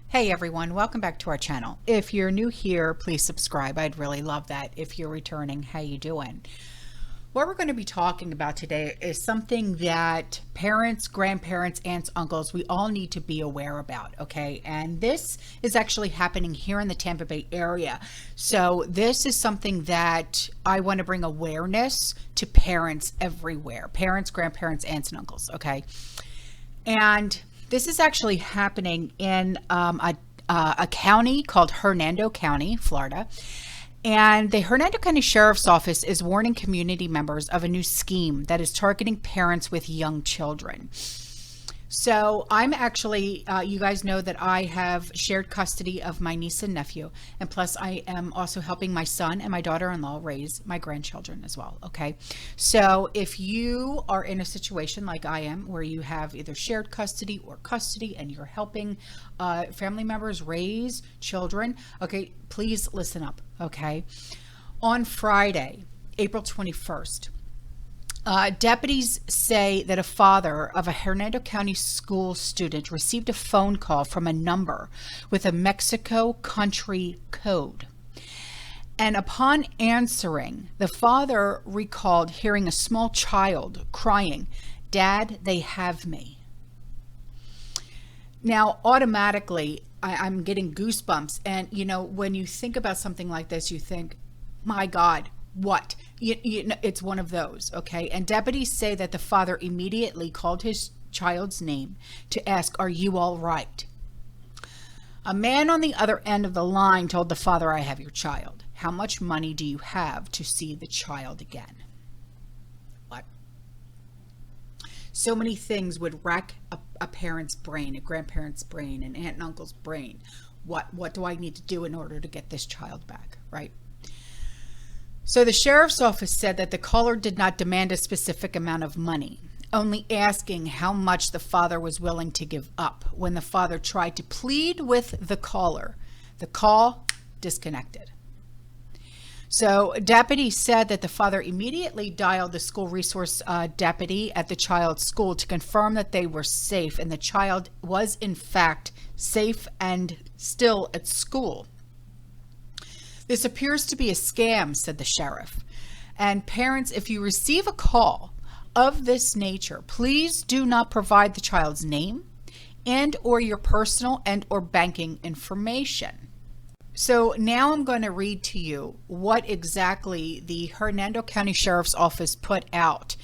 Hey everyone, welcome back to our channel. If you're new here, please subscribe. I'd really love that. If you're returning, how you doing? What we're going to be talking about today is something that parents, grandparents, aunts, uncles, we all need to be aware about, okay? And this is actually happening here in the Tampa Bay area. So this is something that I want to bring awareness to parents everywhere. Parents, grandparents, aunts, and uncles, okay? And this is actually happening in a county called Hernando County, Florida. And the Hernando County Sheriff's Office is warning community members of a new scheme that is targeting parents with young children. So I'm actually, you guys know that I have shared custody of my niece and nephew. And plus I am also helping my son and my daughter-in-law raise my grandchildren as well. Okay. So if you are in a situation like I am, where you have either shared custody or custody and you're helping family members raise children, okay, please listen up. Okay. On Friday, April 21st, deputies say that a father of a Hernando County school student received a phone call from a number with a Mexico country code. And upon answering, the father recalled hearing a small child crying, "Dad, they have me." Now, automatically, I'm getting goosebumps. And, you know, when you think about something like this, you think, my God, what? You know, it's one of those, okay? And deputies say that the father immediately called his child's name to ask, "Are you all right?" A man on the other end of the line told the father, "I have your child. How much money do you have to see the child again?" What? So many things would rack a parent's brain, a grandparent's brain, an aunt and uncle's brain. What do I need to do in order to get this child back, right? So the sheriff's office said that the caller did not demand a specific amount of money, only asking how much the father was willing to give up. When the father tried to plead with the caller, the call disconnected. So deputies said that the father immediately dialed the school resource deputy at the child's school to confirm that they were safe, and the child was in fact safe and still at school. "This appears to be a scam," said the sheriff. "And parents, if you receive a call of this nature, please do not provide the child's name and or your personal and or banking information." So now I'm going to read to you what exactly the Hernando County Sheriff's Office put out.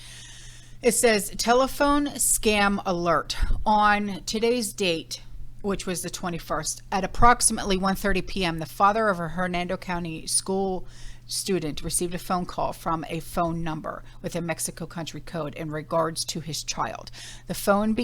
It says, "Telephone scam alert. On today's date," which was the 21st, at approximately 1:30 p.m., the father of a Hernando County school student received a phone call from a phone number with a Mexico country code in regards to his child. The phone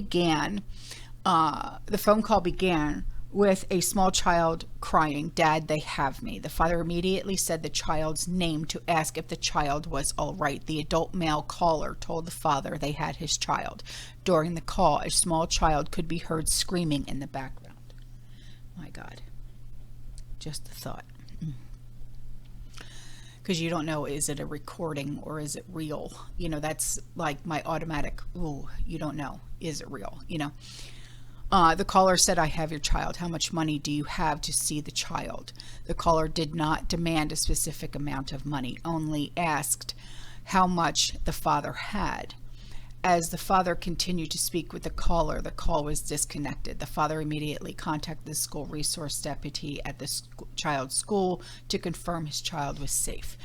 call began with a small child crying, "Dad, they have me." The father immediately said the child's name to ask if the child was all right. The adult male caller told the father they had his child. During the call, a small child could be heard screaming in the background. My God, just the thought. Because you don't know, is it a recording or is it real? You know, that's like my automatic, ooh, you don't know, is it real? You know. The caller said, "I have your child. How much money do you have to see the child?" The caller did not demand a specific amount of money, only asked how much the father had. As the father continued to speak with the caller, the call was disconnected. The father immediately contacted the school resource deputy at the child's school to confirm his child was safe.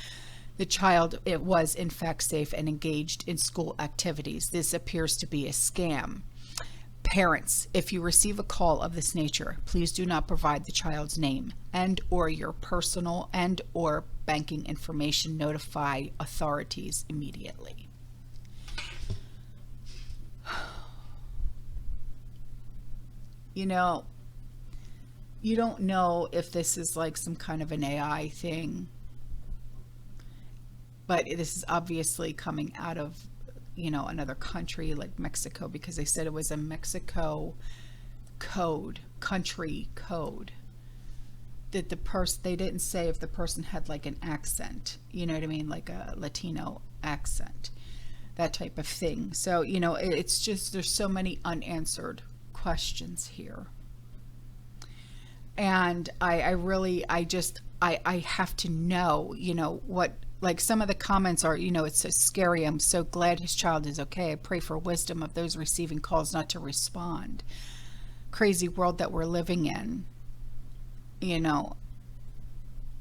The child, it was in fact safe and engaged in school activities. This appears to be a scam. Parents, if you receive a call of this nature, please do not provide the child's name and or your personal and or banking information. Notify authorities immediately. You know, you don't know if this is like some kind of an AI thing, but this is obviously coming out of, you know, another country like Mexico, because they said it was a Mexico code, country code. That the person, they didn't say if the person had like an accent, you know what I mean, like a Latino accent, that type of thing. So, you know, it's just, there's so many unanswered questions here. And I have to know, you know, what, like some of the comments are, you know, it's so scary. I'm so glad his child is okay. I pray for wisdom of those receiving calls not to respond. Crazy world that we're living in, you know.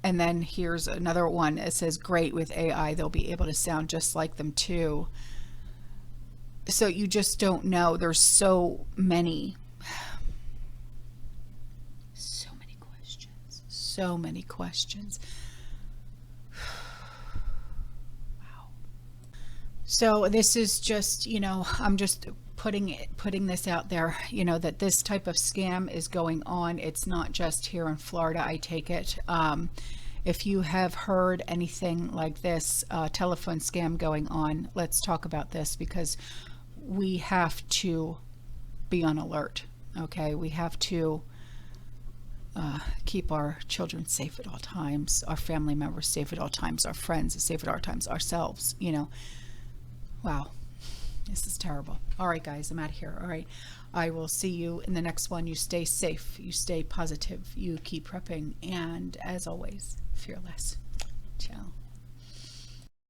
And then here's another one. It says, great, with AI, they'll be able to sound just like them too. So you just don't know. There's so many questions. So many questions. Wow. So this is just, you know, I'm just putting this out there, you know, that this type of scam is going on. It's not just here in Florida, I take it. If you have heard anything like this telephone scam going on, let's talk about this, because we have to be on alert. Okay, we have to keep our children safe at all times, our family members safe at all times, our friends safe at all times, ourselves, you know. Wow, this is terrible. All right, guys, I'm out of here. All right, I will see you in the next one. You stay safe, you stay positive, you keep prepping, and as always, fearless. Ciao.